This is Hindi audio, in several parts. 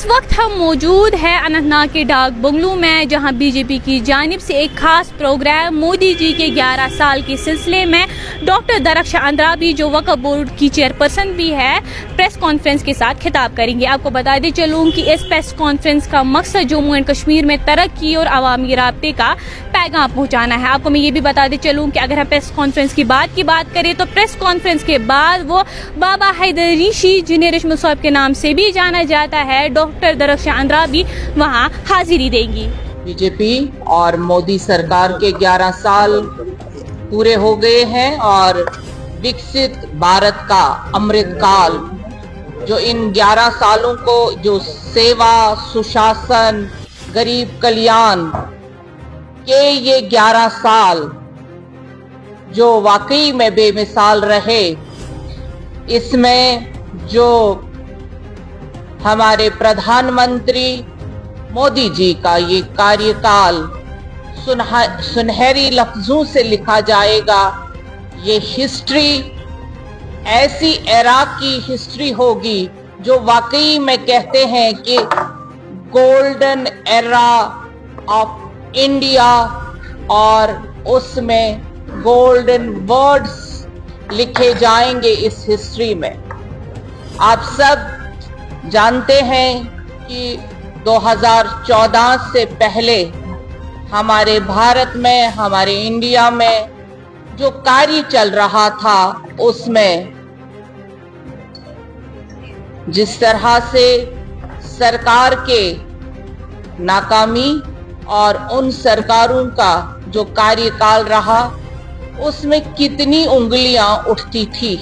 वक्त हम मौजूद हैं अनंतनाग के डाक बंगलू में, जहां बीजेपी की जानिब से एक खास प्रोग्राम मोदी जी के 11 साल के सिलसिले में डॉक्टर दरख्शां अंद्राबी, जो वक्फ बोर्ड की चेयरपर्सन भी है, प्रेस कॉन्फ्रेंस के साथ खिताब करेंगे। आपको बता दें चलूँ कि इस प्रेस कॉन्फ्रेंस का मकसद जम्मू एंड कश्मीर में तरक्की और अवामी राब्ते का पैगाम पहुँचाना है। आपको मैं ये भी बता दें चलूँ कि अगर हम प्रेस कॉन्फ्रेंस की बात करें तो प्रेस कॉन्फ्रेंस के बाद वो बाबा हैदर ऋषि, जिन्हें रिश्मत साहब के नाम से भी जाना जाता है, डॉक्टर दरख्शां अंद्राबी वहां हाजिरी देंगी। बीजेपी और मोदी सरकार के 11 साल पूरे हो गए हैं और विकसित भारत का अमृत काल, जो इन 11 सालों को जो सेवा, सुशासन, गरीब कल्याण के ये 11 साल जो वाकई में बेमिसाल रहे, इसमें जो हमारे प्रधानमंत्री मोदी जी का ये कार्यकाल सुनहरी लफ्जों से लिखा जाएगा। ये हिस्ट्री ऐसी एरा की हिस्ट्री होगी जो वाकई में कहते हैं कि गोल्डन एरा ऑफ इंडिया, और उसमें गोल्डन वर्ड्स लिखे जाएंगे इस हिस्ट्री में। आप सब जानते हैं कि 2014 से पहले हमारे भारत में, हमारे इंडिया में जो कार्य चल रहा था, उसमें जिस तरह से सरकार के नाकामी और उन सरकारों का जो कार्यकाल रहा, उसमें कितनी उंगलियां उठती थी,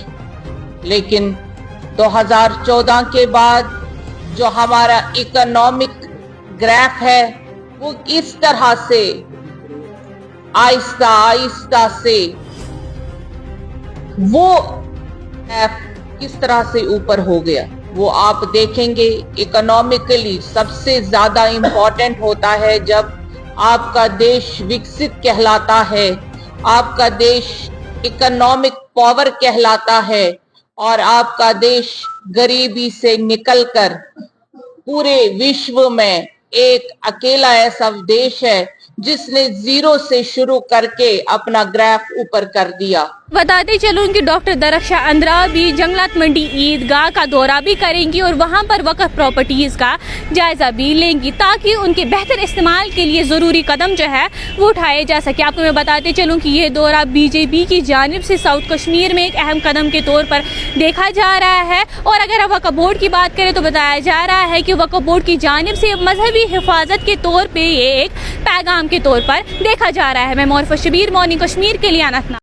लेकिन 2014 के बाद जो हमारा इकोनॉमिक ग्राफ है, वो इस तरह से आहिस्ता आहिस्ता से वो किस तरह से ऊपर हो गया, वो आप देखेंगे। इकोनॉमिकली सबसे ज्यादा इम्पोर्टेंट होता है जब आपका देश विकसित कहलाता है, आपका देश इकोनॉमिक पावर कहलाता है, और आपका देश गरीबी से निकलकर पूरे विश्व में एक अकेला ऐसा देश है जिसने जीरो से शुरू करके अपना ग्राफ ऊपर कर दिया। बताते चलूं कि डॉक्टर दरख्शां अंद्राबी जंगलात मंडी ईदगाह का दौरा भी करेंगी और वहां पर वक्फ प्रॉपर्टीज का जायजा भी लेंगी, ताकि उनके बेहतर इस्तेमाल के लिए जरूरी कदम जो है वो उठाए जा सके। आपको मैं बताते चलूं कि ये दौरा बीजेपी की जानिब से साउथ कश्मीर में एक अहम कदम के तौर पर देखा जा रहा है। और अगर हम वक्फ बोर्ड की बात करें तो बताया जा रहा है कि वक्फ बोर्ड की जानिब से मजहबी हिफाजत के तौर पर ये एक पैगाम के तौर पर देखा जा रहा है। मैं मौरफ शबीर, मॉर्निंग कश्मीर के लिए अनंतनाग।